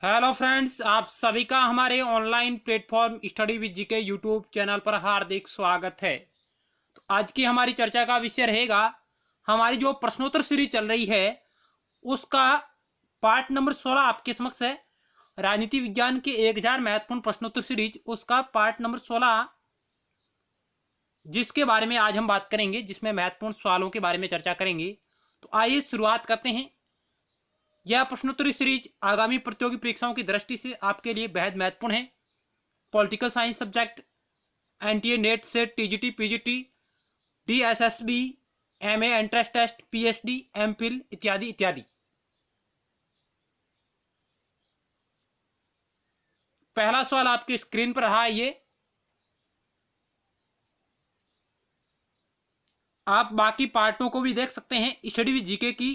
Hello friends, आप सभी का हमारे online platform study with GK YouTube channel पर हार्दिक स्वागत है। तो आज की हमारी चर्चा का विषय रहेगा, हमारी जो प्रश्नोत्तर सीरीज चल रही है उसका पार्ट नंबर 16 आपके समक्ष है। राजनीति विज्ञान के 1000 महत्वपूर्ण प्रश्नोत्तर सीरीज, उसका पार्ट नंबर 16 जिसके बारे में आज हम बात करेंगे, जिसमें महत्वपूर्ण सवालों के बारे में चर्चा करेंगे। तो आइए शुरुआत करते हैं। यह प्रश्नोत्तरी सीरीज आगामी प्रतियोगी परीक्षाओं की दृष्टि से आपके लिए बेहद महत्वपूर्ण है। Political science subject, NTA, NET, SET, TGT, PGT, DSSB, MA, entrance test, PhD, MPhil इत्यादि इत्यादि। पहला सवाल आपकी स्क्रीन पर रहा है। ये आप बाकी पार्टों को भी देख सकते हैं। स्टडी विद जीके की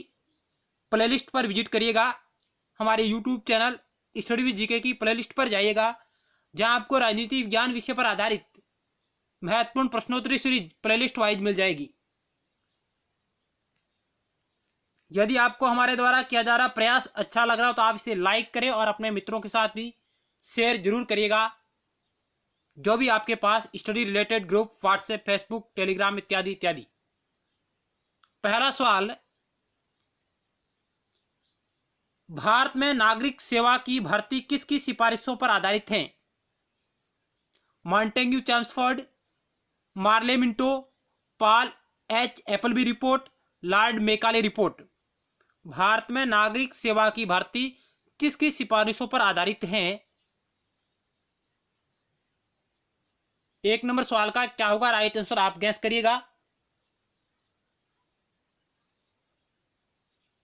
प्लेलिस्ट पर विजिट करिएगा। हमारे YouTube channel study with GK की प्लेलिस्ट पर जाइएगा, जहां आपको राजनीति विज्ञान विषय पर आधारित महत्वपूर्ण प्रश्नोत्तरी सीरीज प्लेलिस्ट वाइज मिल जाएगी। यदि आपको हमारे द्वारा किया जा रहा प्रयास अच्छा लग रहा हो तो आप इसे लाइक करें और अपने मित्रों के साथ भी शेयर जरूर करिएगा, जो भी आपके पास study related group, WhatsApp, Facebook, Telegram इत्यादि इत्यादि। पहला सवाल, भारत में नागरिक सेवा की भर्ती किसकी सिफारिशों पर आधारित है? Montagu Chelmsford, Morley Minto, Paul H Appleby report, Lord Macaulay report. Bharat में नागरिक सेवा की भर्ती किसकी सिफारिशों पर आधारित है? एक नंबर सवाल का क्या होगा राइट आंसर, आप गैस करिएगा।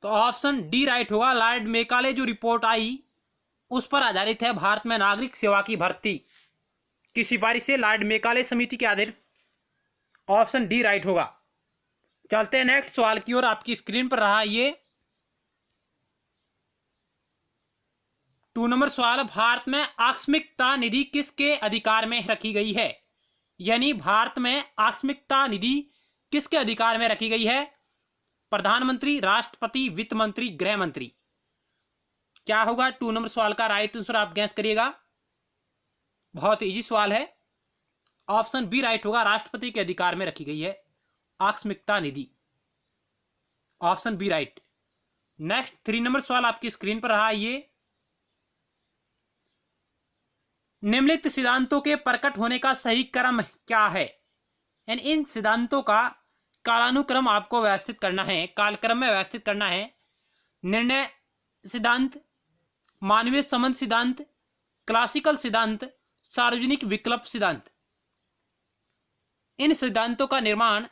तो ऑप्शन डी राइट होगा। लॉर्ड मेकाले जो रिपोर्ट आई उस पर आधारित है भारत में नागरिक सेवा की भर्ती की सिफारिश से, लॉर्ड मेकाले समिति के आधारित। ऑप्शन डी राइट होगा। चलते हैं नेक्स्ट सवाल की ओर। आपकी स्क्रीन पर रहा ये 2 नंबर सवाल, भारत में आकस्मिकता निधि किसके अधिकार में रखी गई है? यानी भारत में आकस्मिकता निधि किसके अधिकार में रखी गई है? प्रधानमंत्री, राष्ट्रपति, वित्त मंत्री, गृह मंत्री। क्या होगा 2 नंबर सवाल का राइट आंसर, आप गैस करिएगा। बहुत इजी सवाल है। ऑप्शन बी राइट होगा, राष्ट्रपति के अधिकार में रखी गई है आकस्मिकता निधि। Option B right. Next 3 number सवाल आपकी स्क्रीन पर रहा ये, निम्नलिखित सिद्धांतों के प्रकट होने का सही क्रम क्या है? यानी इन सिद्धांतों का कालानुक्रम आपको व्यवस्थित करना है, कालक्रम में व्यवस्थित करना है। निर्णय सिद्धांत, मानवीय संबंध सिद्धांत, क्लासिकल सिद्धांत, सार्वजनिक विकल्प सिद्धांत। इन सिद्धांतों का निर्माण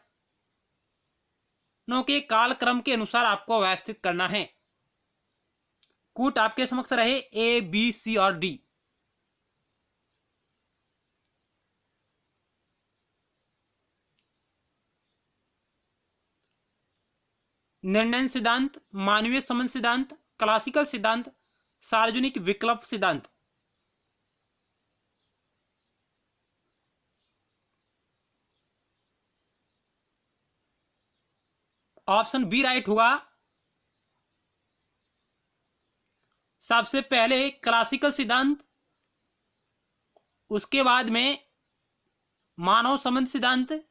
नो के कालक्रम के अनुसार आपको व्यवस्थित करना है। कूट आपके समक्ष रहे ए, बी, सी और डी। निर्णय सिद्धांत, मानवीय संबंध सिद्धांत, क्लासिकल सिद्धांत, सार्वजनिक विकल्प सिद्धांत। ऑप्शन बी राइट होगा। सबसे पहले क्लासिकल सिद्धांत, उसके बाद में मानव संबंध सिद्धांत,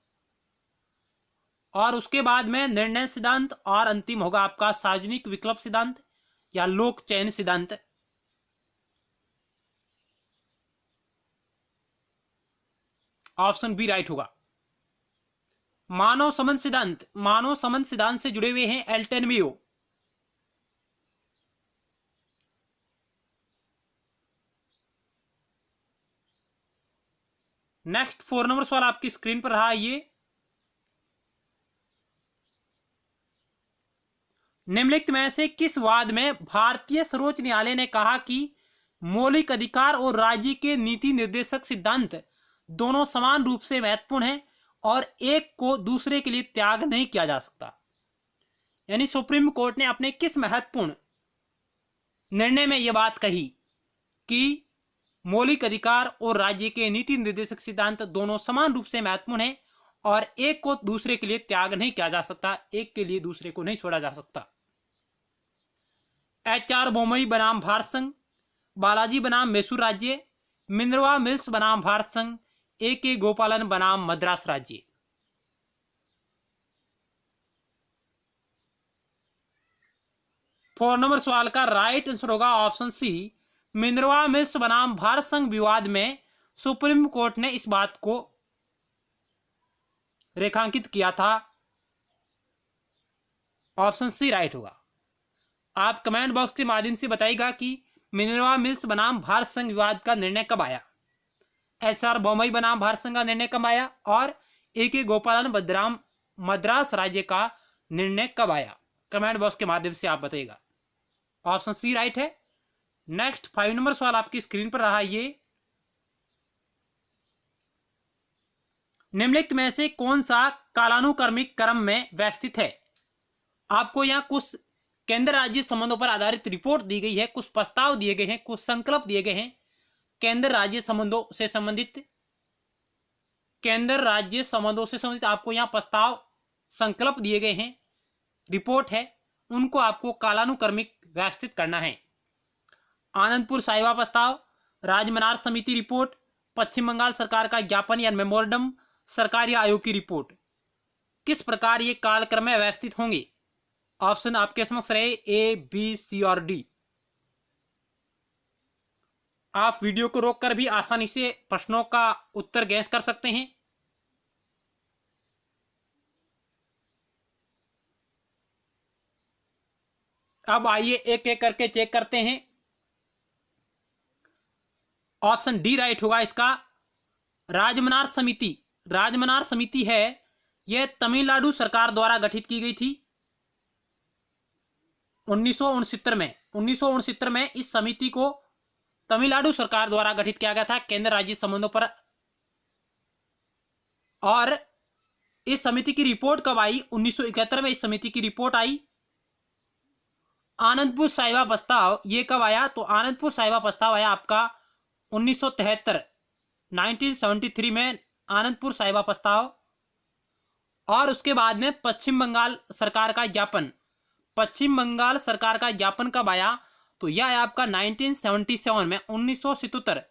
और उसके बाद में निर्णय सिद्धांत, और अंतिम होगा आपका सार्वजनिक विकल्प सिद्धांत या लोक चयन सिद्धांत। ऑप्शन बी राइट होगा। मानव संबंध सिद्धांत, मानव संबंध सिद्धांत से जुड़े हुए हैं एल्टन मेयो। नेक्स्ट 4 नंबर सवाल आपकी स्क्रीन पर रहा ये, निम्नलिखित में से किस वाद में भारतीय सर्वोच्च न्यायालय ने कहा कि मौलिक अधिकार और राज्य के नीति निर्देशक सिद्धांत दोनों समान रूप से महत्वपूर्ण हैं और एक को दूसरे के लिए त्याग नहीं किया जा सकता? यानी सुप्रीम कोर्ट ने अपने किस महत्वपूर्ण निर्णय में यह बात कही कि मौलिक अधिकार और राज्य के नीति निर्देशक सिद्धांत दोनों समान रूप से महत्वपूर्ण हैं और एक को दूसरे के लिए त्याग नहीं किया जा सकता, एक के लिए दूसरे को नहीं छोड़ा जा सकता? एच आर बोमई बनाम भारत संघ, बालाजी बनाम मैसूर राज्य, मिनर्वा मिल्स बनाम भारत संघ, A.K. गोपालन बनाम मद्रास राज्य। फोर नंबर सवाल का राइट आंसर होगा ऑप्शन सी, मिनर्वा मिल्स बनाम भारत संघ विवाद में सुप्रीम कोर्ट ने इस बात को रेखांकित किया था। ऑप्शन सी राइट होगा। आप कमेंट बॉक्स के माध्यम से बताइएगा कि मिनर्वा मिल्स बनाम भारत संघ विवाद का निर्णय कब आया, SR बोमई बनाम भारत संघ का निर्णय कब आया, और A.K. गोपालन बनाम मद्रास राज्य का निर्णय कब आया। कमेंट बॉक्स के माध्यम से आप बताइएगा। ऑप्शन सी राइट है। नेक्स्ट 5 नंबर सवाल आपकी स्क्रीन पर रहा, ये निम्नलिखित में से कौन सा कालानुक्रमिक क्रम में व्यवस्थित है। आपको यहाँ कुछ केंद्र राज्य संबंधों पर आधारित रिपोर्ट दी गई है, कुछ प्रस्ताव दिए गए हैं, कुछ संकल्प दिए गए हैं केंद्र राज्य संबंधों से संबंधित। केंद्र राज्य संबंधों से संबंधित आपको यहाँ प्रस्ताव संकल्प दिए गए हैं, रिपोर्ट है, उनको आपको कालानुक्रमिक व्यवस्थित करना है। आनंदपुर साहिबा प्रस्ताव, राजमनार समिति रिपोर्ट, पश्चिम बंगाल सरकार का ज्ञापन या मेमोरेंडम, सरकारी आयोग की रिपोर्ट। किस प्रकार ये कालक्रम में व्यवस्थित होंगे। ऑप्शन आपके समक्ष रहे A, B, C और D। आप वीडियो को रोककर भी आसानी से प्रश्नों का उत्तर गैस कर सकते हैं। अब आइए एक एक करके चेक करते हैं। ऑप्शन डी राइट होगा इसका। राजमनार समिति, राजमनार समिति है, यह तमिलनाडु सरकार द्वारा गठित की गई थी 1969 में। 1969 में इस समिति को तमिलनाडु सरकार द्वारा गठित किया गया था केंद्र राज्य संबंधों पर। और इस समिति की रिपोर्ट कब आई, 1971 में इस समिति की रिपोर्ट आई। आनंदपुर साहिबा प्रस्ताव ये कब आया, तो आनंदपुर साहिबा प्रस्ताव आया आपका 1973, 1973 में आनंदपुर साहिबा प्रस्ताव। और उसके बाद में पश्चिम बंगाल सरकार का ज्ञापन, पश्चिम बंगाल सरकार का ज्ञापन कब आया, तो यह आया आपका 1977 में, 1977।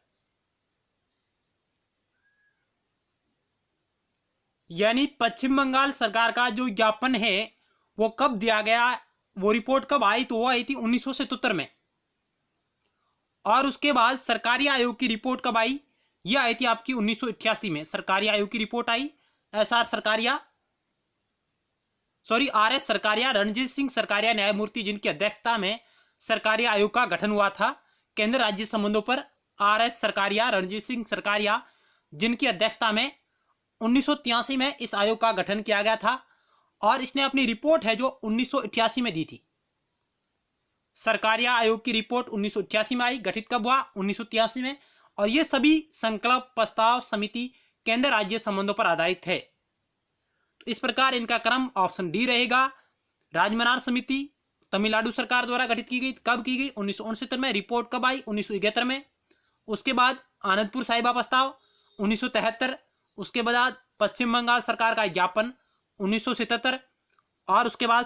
यानी पश्चिम बंगाल सरकार का जो ज्ञापन है वो कब दिया गया, वो रिपोर्ट कब आई, तो वो आई थी 1977 में। और उसके बाद सरकारी आयोग की रिपोर्ट कब आई, यह आई थी आपकी 1988 में। सरकारी आयोग की रिपोर्ट आई, RS सरकारिया, रणजीत सिंह सरकारिया न्यायमूर्ति जिनकी अध्यक्षता में सरकारी आयोग का गठन हुआ था केंद्र राज्य संबंधों पर। RS सरकारिया, रणजीत सिंह सरकारिया जिनकी अध्यक्षता में 1983 में इस आयोग का गठन किया गया था। और इसने अपनी रिपोर्ट है जो 1988 में दी थी। सरकारिया आयोग की रिपोर्ट 1988 में आई, गठित कब हुआ, 1983 में। और ये सभी संकल्प, प्रस्ताव, समिति केंद्र राज्य संबंधों पर आधारित है। तो इस प्रकार इनका क्रम ऑप्शन डी रहेगा। राजमनार समिति तमिलनाडु सरकार द्वारा गठित की गई, कब की गई, 1969 में। रिपोर्ट कब आई, 1971 में। उसके बाद आनंदपुर साहिबा प्रस्ताव 1973, उसके बाद पश्चिम बंगाल सरकार का ज्ञापन 1977, और उसके बाद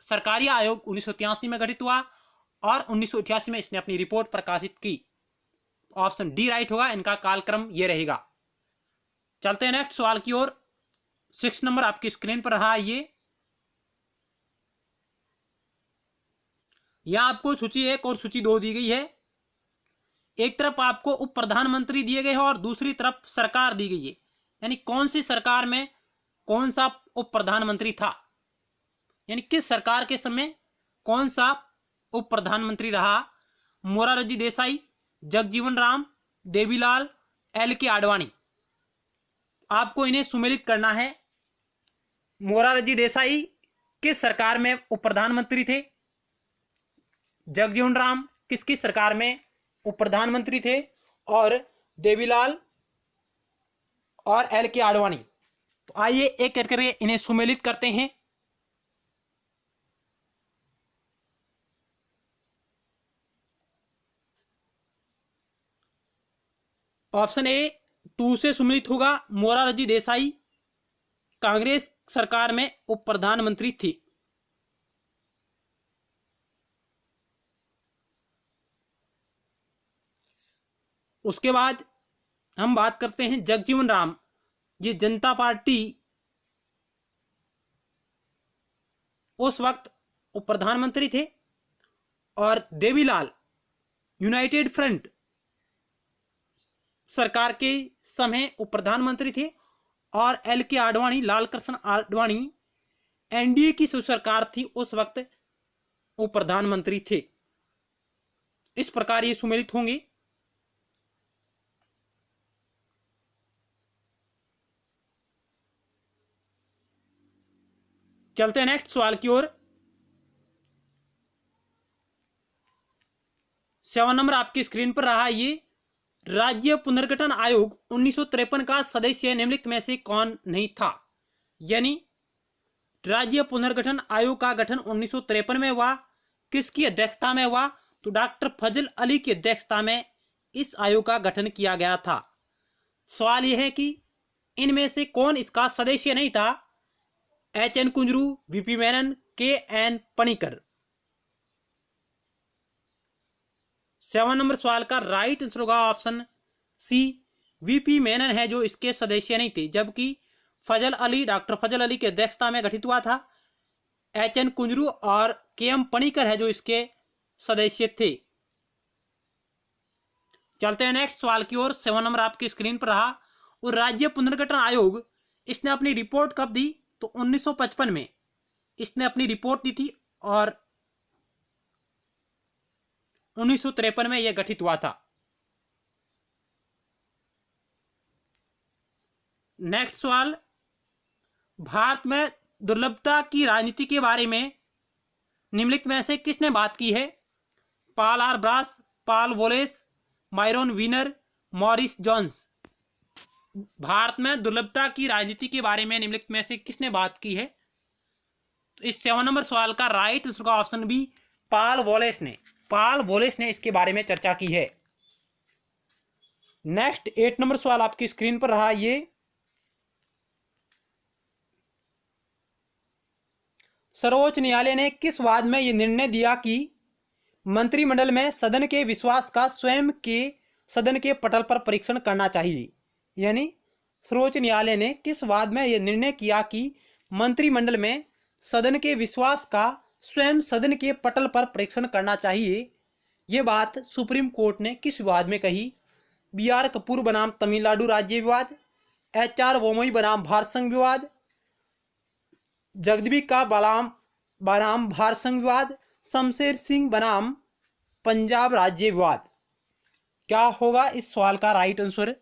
सरकारी आयोग 1983 में गठित हुआ और 1988 में इसने अपनी रिपोर्ट प्रकाशित की। ऑप्शन डी राइट होगा, इनका कालक्रम ये रहेगा। चलते हैं नेक्स्ट सवाल की ओर। 6 नंबर आपकी स्क्रीन पर रहा, ये यहां आपको सूची 1 और सूची 2 दी गई है। एक तरफ आपको उप प्रधानमंत्री दिए गए हैं और दूसरी तरफ सरकार दी गई है, यानी कौन सी सरकार में कौन सा उप प्रधानमंत्री था, यानी किस सरकार के समय कौन सा उप प्रधानमंत्री रहा। मोरारजी देसाई, जगजीवन राम, देवीलाल, LK आडवाणी। आपको इन्हें सुमेलित करना है। मोरारजी देसाई किस सरकार में उप प्रधानमंत्री थे, जगजीवन राम किसकी सरकार में उप प्रधानमंत्री थे, और देवीलाल और LK आडवाणी। तो आइए एक एक करके इन्हें सुमेलित करते हैं। ऑप्शन ए 2 से सुमेलित होगा। मोरारजी देसाई कांग्रेस सरकार में उप प्रधानमंत्री थी। उसके बाद हम बात करते हैं जगजीवन राम, ये जनता पार्टी उस वक्त उप प्रधानमंत्री थे। और देवीलाल यूनाइटेड फ्रंट सरकार के समय उप प्रधानमंत्री थे। और एल के आडवाणी, लाल कृष्ण आडवाणी एनडीए की सरकार थी उस वक्त, उप प्रधानमंत्री थे। इस प्रकार ये सुमेलित होंगे। चलते हैं नेक्स्ट सवाल की ओर। 7 नंबर आपकी स्क्रीन पर रहा। ये राज्य पुनर्गठन आयोग 1953 का सदस्य निम्नलिखित में से कौन नहीं था। यानी राज्य पुनर्गठन आयोग का गठन 1953 में हुआ। किसकी अध्यक्षता में हुआ? तो डॉक्टर फजल अली की अध्यक्षता में इस आयोग का गठन किया गया था। सवाल यह है कि इनमें से कौन इसका सदस्य नहीं था? H.N.. Kunzru, VP Menon, K. N.. Panikkar. 7 number सवाल का राइट आंसर होगा ऑप्शन सी, वीपी मेनन है जो इसके सदस्य नहीं थे, जबकि फजल अली, डॉक्टर फजल अली की अध्यक्षता में गठित हुआ था। एच.एन. कुंजरू और के.एम. पणिकर है जो इसके सदस्य थे। चलते हैं नेक्स्ट सवाल की ओर। 7 नंबर आपकी स्क्रीन पर रहा। और राज्य पुनर्गठन आयोग इसने अपनी रिपोर्ट कब दी? तो 1955 में इसने अपनी रिपोर्ट दी थी और 1953 में यह गठित हुआ था। नेक्स्ट सवाल, भारत में दुर्लभता की राजनीति के बारे में निम्नलिखित में से किसने बात की है? Paul R Brass, Paul Wallace, Myron Weiner, Morris Jones. Bharat में दुर्लभता की राजनीति के बारे में निम्नलिखित में से किसने बात की है? तो इस 7 नंबर सवाल का राइट आंसर का ऑप्शन बी, पॉल वोलेस ने। पॉल वोलेस ने इसके बारे में चर्चा की है। नेक्स्ट 8 नंबर सवाल आपकी स्क्रीन पर रहा। ये सर्वोच्च न्यायालय ने किस वाद में यह निर्णय दिया कि मंत्रिमंडल में सदन के विश्वास का स्वयं के सदन के पटल पर परीक्षण करना चाहिए? यानी सर्वोच्च न्यायालय ने किस वाद में यह निर्णय किया कि मंत्रिमंडल में सदन के विश्वास का स्वयं सदन के पटल पर परीक्षण करना चाहिए? ये बात सुप्रीम कोर्ट ने किस विवाद में कही? बी.आर. कपूर बनाम तमिलनाडु राज्य विवाद, एच.आर. बोमई बनाम भारत संघ विवाद, जगदीबिका बनाम भारत संघ विवाद, शमशेर सिंह बनाम पंजाब राज्य विवाद। क्या होगा इस सवाल का राइट आंसर?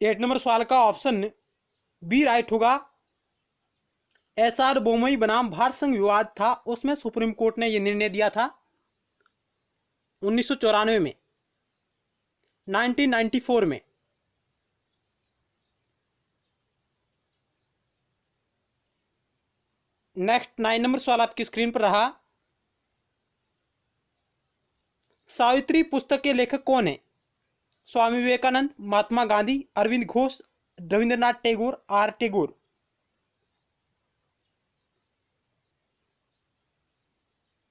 एट नंबर सवाल का ऑप्शन बी राइट होगा। एस.आर. बोमई बनाम भारत संघ विवाद था, उसमें सुप्रीम कोर्ट ने यह निर्णय दिया था 1994 में, 1994 में। नेक्स्ट 9 नंबर सवाल आपकी स्क्रीन पर रहा। सावित्री पुस्तक के लेखक कौन है? Swami Vivekananda, Mahatma Gandhi, Aurobindo Ghosh, Rabindranath Tagore, R Tagore.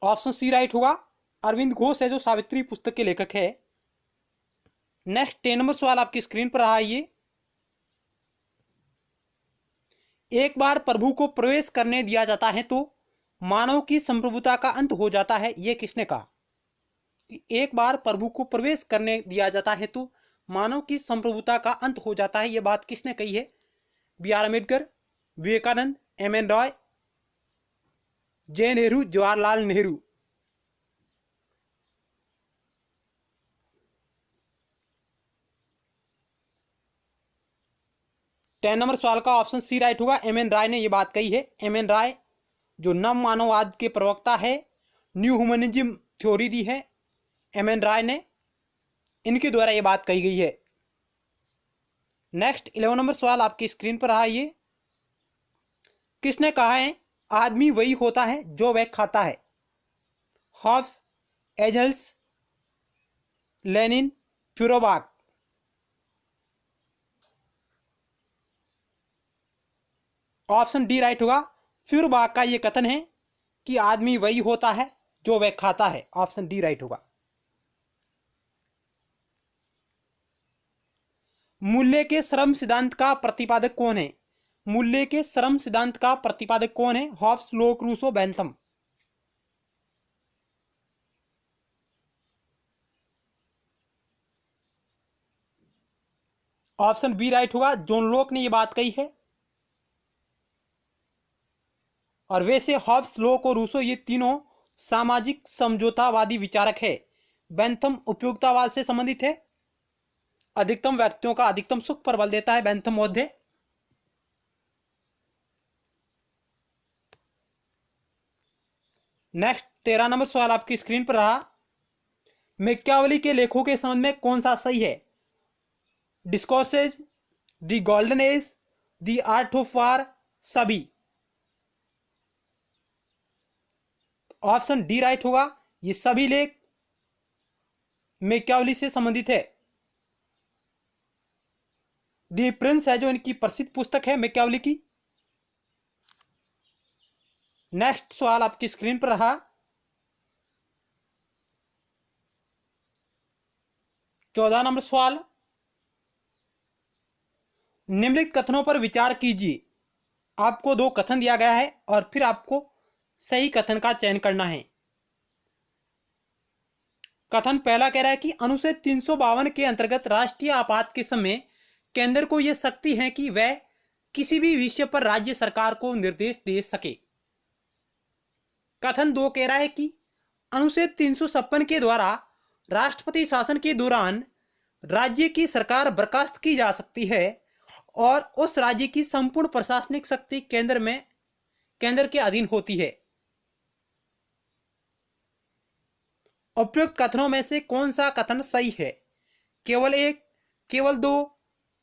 Option C right होगा, अरविंद घोष है जो सावित्री पुस्तक के लेखक है। नेक्स्ट 10 नंबर सवाल आपकी स्क्रीन पर रहा। ये एक बार प्रभु को प्रवेश करने दिया जाता है तो मानव की संप्रभुता का अंत हो जाता है, यह किसने कहा? कि एक बार प्रभु को प्रवेश करने दिया जाता है तो मानव की संप्रभुता का अंत हो जाता है, यह बात किसने कही है? बी.आर. अम्बेडकर, विवेकानंद, एम.एन. रॉय, जे नेहरू, जवाहरलाल नेहरू। टेन नंबर सवाल का ऑप्शन सी राइट होगा, एम.एन. राय ने यह बात कही है। एम.एन. राय जो नव मानववाद के प्रवक्ता है, न्यू ह्यूमनिज्म थ्योरी दी है एम.एन. राय ने, इनके द्वारा यह बात कही गई है। नेक्स्ट 11 नंबर सवाल आपकी स्क्रीन पर रहा। ये किसने कहा है आदमी वही होता है जो वह खाता है? Hobbes, Engels, Lenin, Feuerbach. Option D right होगा। फ्यूरबाख का यह कथन है कि आदमी वही होता है जो वह खाता है। ऑप्शन डी राइट होगा। मूल्य के श्रम सिद्धांत का प्रतिपादक कौन है? मूल्य के श्रम सिद्धांत का प्रतिपादक कौन है? Hobbes, Locke, Rousseau, Bentham. Option B right होगा। जॉन लोक ने यह बात कही है। और वैसे हॉब्स, लोक और रूसो ये तीनों सामाजिक समझौतावादी विचारक है। बेंथम उपयोगितावाद से संबंधित है। अधिकतम व्यक्तियों का अधिकतम सुख पर बल देता है बेंथम मौध्य। नेक्स्ट 13 नंबर सवाल आपकी स्क्रीन पर रहा। मैकियावेली के लेखों के संबंध में कौन सा सही है? Discourses, the golden age, the art of war, सभी। ऑप्शन डी राइट होगा। ये सभी लेख मैकियावेली से संबंधित है। दी प्रिंस है जो इनकी प्रसिद्ध पुस्तक है मैकियावेली की। नेक्स्ट सवाल आपकी स्क्रीन पर रहा। 14 नंबर सवाल। निम्नलिखित कथनों पर विचार कीजिए। आपको दो कथन दिया गया है और फिर आपको सही कथन का चयन करना है। कथन पहला कह रहा है कि अनुच्छेद 352 के अंतर्गत राष्ट्रीय आपात के समय केंद्र को यह शक्ति है कि वह किसी भी विषय पर राज्य सरकार को निर्देश दे सके। कथन दो कह रहा है कि अनुच्छेद 356 के द्वारा राष्ट्रपति शासन के दौरान राज्य की सरकार बर्खास्त की जा सकती है और उस राज्य की संपूर्ण प्रशासनिक शक्ति केंद्र के अधीन होती है। उपयुक्त कथनों में से कौन सा कथन सही है? केवल एक, केवल दो,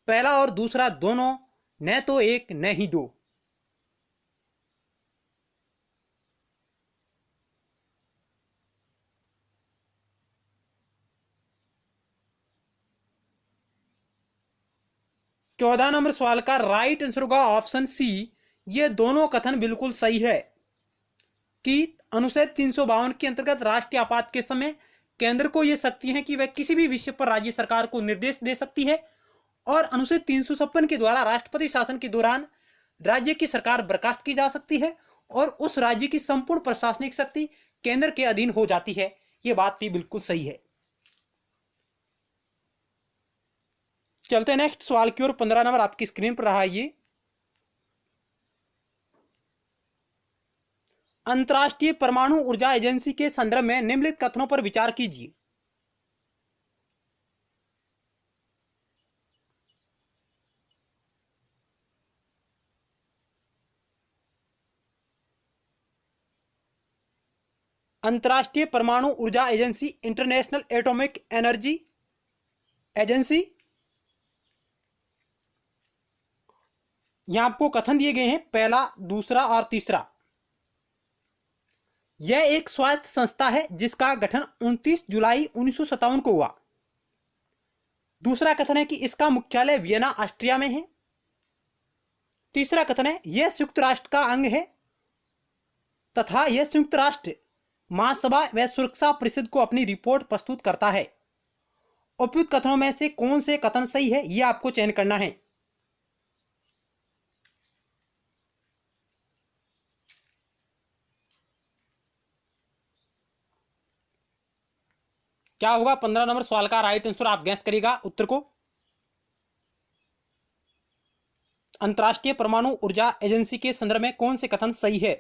पहला और दूसरा दोनों, न तो एक न ही दो। चौदह नंबर सवाल का राइट आंसर होगा ऑप्शन सी। ये दोनों कथन बिल्कुल सही है कि अनुच्छेद 352 के अंतर्गत राष्ट्रीय आपात के समय केंद्र को यह शक्ति है कि वह किसी भी विषय पर राज्य सरकार को निर्देश दे सकती है और अनुच्छेद 356 के द्वारा राष्ट्रपति शासन के दौरान राज्य की सरकार बर्खास्त की जा सकती है और उस राज्य की संपूर्ण प्रशासनिक शक्ति केंद्र के अधीन हो जाती है। यह बात भी बिल्कुल सही है। चलते हैं नेक्स्ट सवाल की ओर। 15 नंबर आपकी स्क्रीन पर रहा। ये अंतर्राष्ट्रीय परमाणु ऊर्जा एजेंसी के संदर्भ में निम्नलिखित कथनों पर विचार कीजिए। अंतर्राष्ट्रीय परमाणु ऊर्जा agency, international atomic energy agency. यहां आपको कथन दिए गए हैं पहला, दूसरा और तीसरा। यह एक स्वायत्त संस्था है जिसका गठन 29 जुलाई 1957 को हुआ। दूसरा कथन है कि इसका मुख्यालय वियना, ऑस्ट्रिया में है। तीसरा कथन है यह संयुक्त राष्ट्र का अंग है तथा यह संयुक्त राष्ट्र महासभा व सुरक्षा परिषद को अपनी रिपोर्ट प्रस्तुत करता है। उपयुक्त कथनों में से कौन से कथन सही है यह आपको चयन करना है। क्या होगा 15 नंबर सवाल का राइट आंसर? आप गैस करिएगा उत्तर को। अंतर्राष्ट्रीय परमाणु ऊर्जा एजेंसी के संदर्भ में कौन से कथन सही है?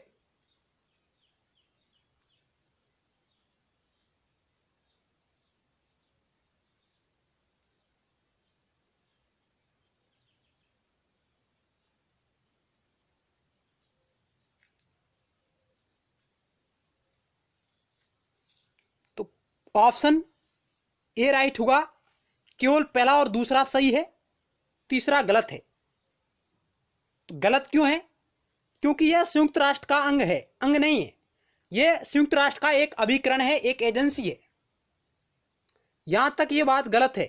तो ऑप्शन ए राइट होगा। केवल पहला और दूसरा सही है, तीसरा गलत है। तो गलत क्यों है? क्योंकि यह संयुक्त राष्ट्र का अंग है, अंग नहीं है। यह संयुक्त राष्ट्र का एक अभिकरण है, एक एजेंसी है। यहां तक यह बात गलत है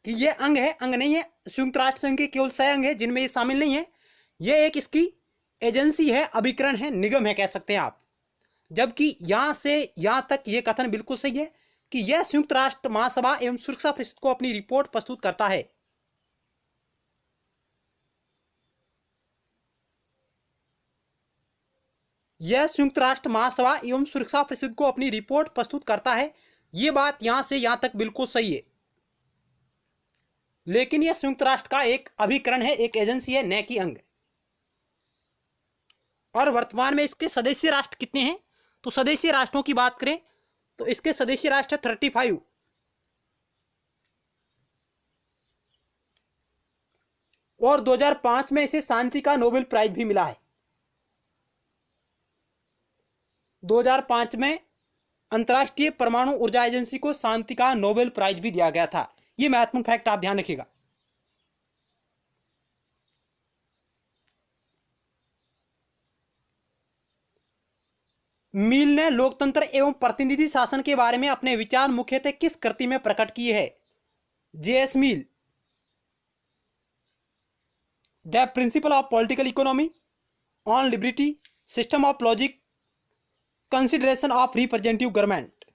कि यह अंग है, अंग नहीं है। संयुक्त राष्ट्र संघ के केवल 6 अंग है जिनमें ये शामिल नहीं है। यह एक इसकी एजेंसी है, अभिकरण है, निगम है, कह सकते हैं आप। जबकि यहां से यहां तक यह कथन बिल्कुल सही है कि यह संयुक्त राष्ट्र महासभा एवं सुरक्षा परिषद को अपनी रिपोर्ट प्रस्तुत करता है। यह संयुक्त राष्ट्र महासभा एवं सुरक्षा परिषद को अपनी रिपोर्ट प्रस्तुत करता है। यह बात यहां से यहां तक बिल्कुल सही है। लेकिन यह संयुक्त राष्ट्र का एक अभिकरण है, एक एजेंसी है, न कि अंग। और वर्तमान में इसके सदस्य राष्ट्र कितने हैं? तो सदस्य राष्ट्रों की बात करें तो इसके सदस्य राष्ट्र 35। और 2005 में इसे शांति का नोबेल प्राइज भी मिला है। 2005 में अंतर्राष्ट्रीय परमाणु ऊर्जा एजेंसी को शांति का नोबेल प्राइज भी दिया गया था। यह महत्वपूर्ण फैक्ट आप ध्यान रखिएगा। मिल ने लोकतंत्र एवं प्रतिनिधि शासन के बारे में अपने विचार मुख्यतः किस कृति में प्रकट किए हैं? JS Mill, the principle of political economy, on liberty, system of logic, consideration of representative government.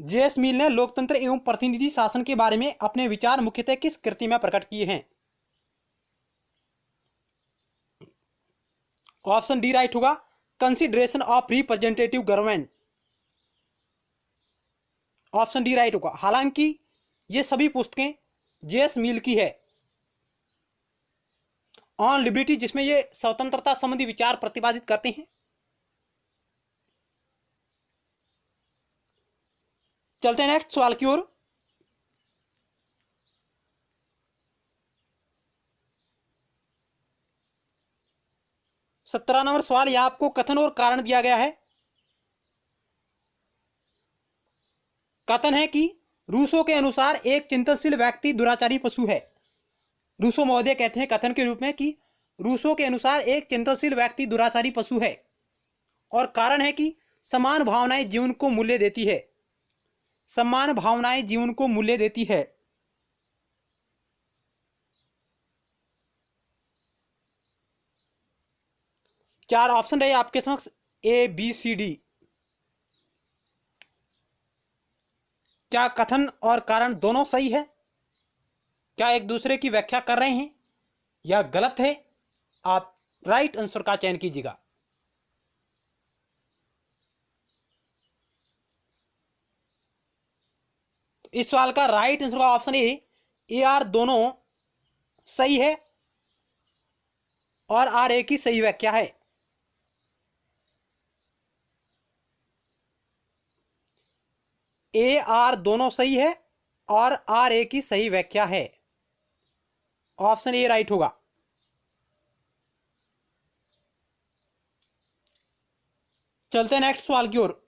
JS Mill ने लोकतंत्र एवं प्रतिनिधि शासन के बारे में अपने विचार मुख्यतः किस कृति में प्रकट किए हैं? ऑप्शन डी राइट होगा, consideration of representative government. Option D right होगा। हालांकि ये सभी पुस्तकें जेएस मिल की है। ऑन लिबर्टी, जिसमें ये स्वतंत्रता संबंधी विचार प्रतिपादित करते हैं। चलते हैं नेक्स्ट सवाल की ओर। सत्रह नंबर सवाल, यह आपको कथन और कारण दिया गया है। कथन है कि रूसो के अनुसार एक चिंतनशील व्यक्ति दुराचारी पशु है। रूसो महोदय कहते हैं कथन के रूप में कि रूसो के अनुसार एक चिंतनशील व्यक्ति दुराचारी पशु है। और कारण है कि समान भावनाएं जीवन को मूल्य देती है। समान भावनाएं जीवन को मूल्य देती है। चार ऑप्शन रहे आपके समक्ष, ए बी सी डी। क्या कथन और कारण दोनों सही है? क्या एक दूसरे की व्याख्या कर रहे हैं या गलत है? आप राइट आंसर का चयन कीजिएगा। तो इस सवाल का राइट आंसर का ऑप्शन ए आर दोनों सही है और आर ए की सही व्याख्या है। ए आर दोनों सही है और आर ए की सही व्याख्या है। ऑप्शन ए राइट होगा। चलते हैं नेक्स्ट सवाल की ओर।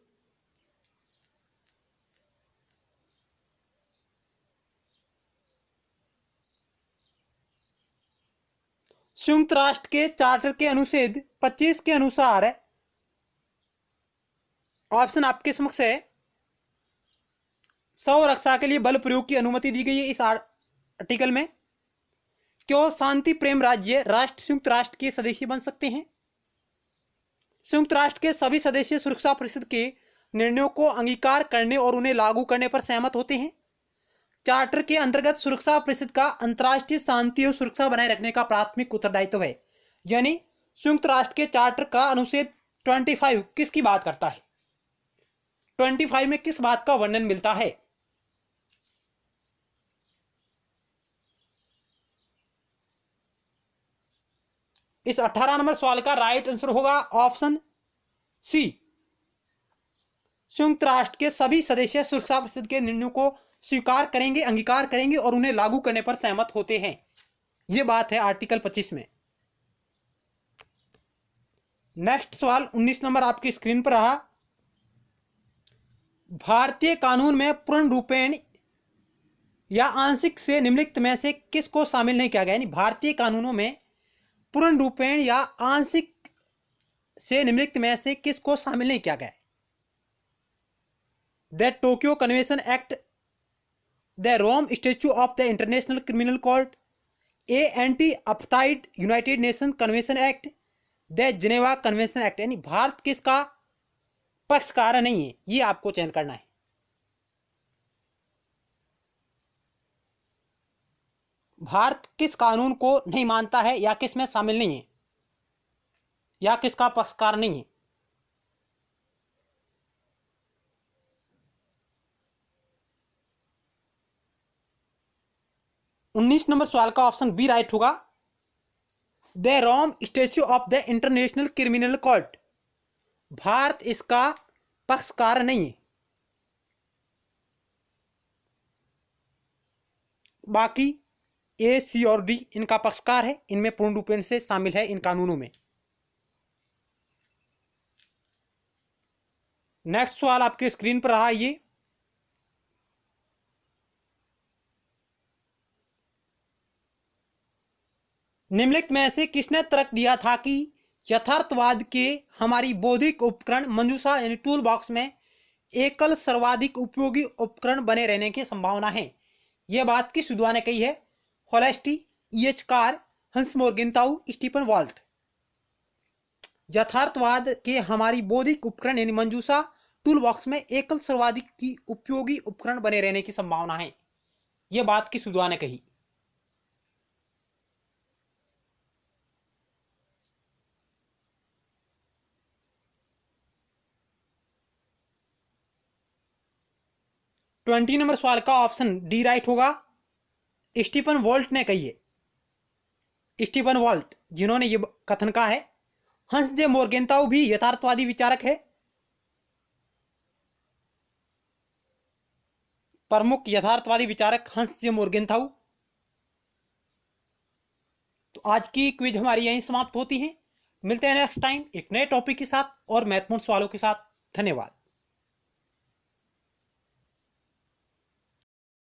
संयुक्त राष्ट्र के चार्टर के अनुच्छेद 25 के अनुसार ऑप्शन आपके समक्ष है, स्व रक्षा के लिए बल प्रयोग की अनुमति दी गई है इस आर्टिकल में। क्यों शांति प्रेम राज्य राष्ट्र संयुक्त राष्ट्र के सदस्य बन सकते हैं? संयुक्त राष्ट्र के सभी सदस्य सुरक्षा परिषद के निर्णयों को अंगीकार करने और उन्हें लागू करने पर सहमत होते हैं। चार्टर के अंतर्गत सुरक्षा परिषद का अंतर्राष्ट्रीय शांति और सुरक्षा बनाए रखने का प्राथमिक उत्तरदायित्व है। यानी संयुक्त राष्ट्र के चार्टर का अनुच्छेद 25 किसकी बात करता है? 25 में किस बात का वर्णन मिलता है? इस 18 नंबर सवाल का राइट आंसर होगा ऑप्शन सी। संयुक्त राष्ट्र के सभी सदस्य सुरक्षा परिषद के निर्णयों को स्वीकार करेंगे, अंगीकार करेंगे और उन्हें लागू करने पर सहमत होते हैं। यह बात है आर्टिकल 25 में। नेक्स्ट सवाल 19 नंबर आपकी स्क्रीन पर रहा। भारतीय कानून में पूर्ण रूपेण या आंशिक से निम्नलिखित में से किसको शामिल नहीं किया गया? यानी भारतीय कानूनों में पूर्ण रूपेण या आंशिक से निम्नलिखित में से किसको शामिल नहीं किया गया? The Tokyo convention act, the Rome statute of the International Criminal Court, a anti apartheid United Nation convention act, the Geneva convention act. यानी भारत किसका पक्षकार नहीं है, ये आपको चयन करना है। भारत किस कानून को नहीं मानता है या किस में शामिल नहीं है या किसका पक्षकार नहीं है। 19 नंबर सवाल का ऑप्शन बी राइट होगा। The Rome statue of the International Criminal Court, Bharat इसका पक्षकार नहीं है। बाकी ए, सी और डी इनका पक्षकार है, इनमें पूर्ण रूपेण से शामिल है इन कानूनों में। नेक्स्ट सवाल आपके स्क्रीन पर रहा ये, निम्नलिखित में से किसने तर्क दिया था कि यथार्थवाद के हमारी बौद्धिक उपकरण मंजूषा यानी टूल बॉक्स में एकल सर्वाधिक उपयोगी उपकरण बने रहने की संभावना है। यह बात किस विद्वान ने कही है? होलेस्टी, E.H. कार, हंस मोर्गेंताउ, स्टीफन वॉल्ट। यथार्थवाद के हमारी बौद्धिक उपकरण यानी मंजूषा टूल बॉक्स में एकल सर्वाधिक की उपयोगी उपकरण बने रहने की संभावना है। यह बात किस विद्वान ने कही? ट्वेंटी नंबर सवाल का ऑप्शन डी राइट होगा। स्टीफन वॉल्ट ने कही है। स्टीफन वॉल्ट जिन्होंने ये कथन कहा है। हंस जे मोर्गेंताउ भी यथार्थवादी विचारक है, प्रमुख यथार्थवादी विचारक हंस जे मोर्गेंताउ। तो आज की क्विज हमारी यहीं समाप्त होती है। मिलते हैं नेक्स्ट टाइम एक नए टॉपिक के साथ और महत्वपूर्ण सवालों के साथ। धन्यवाद।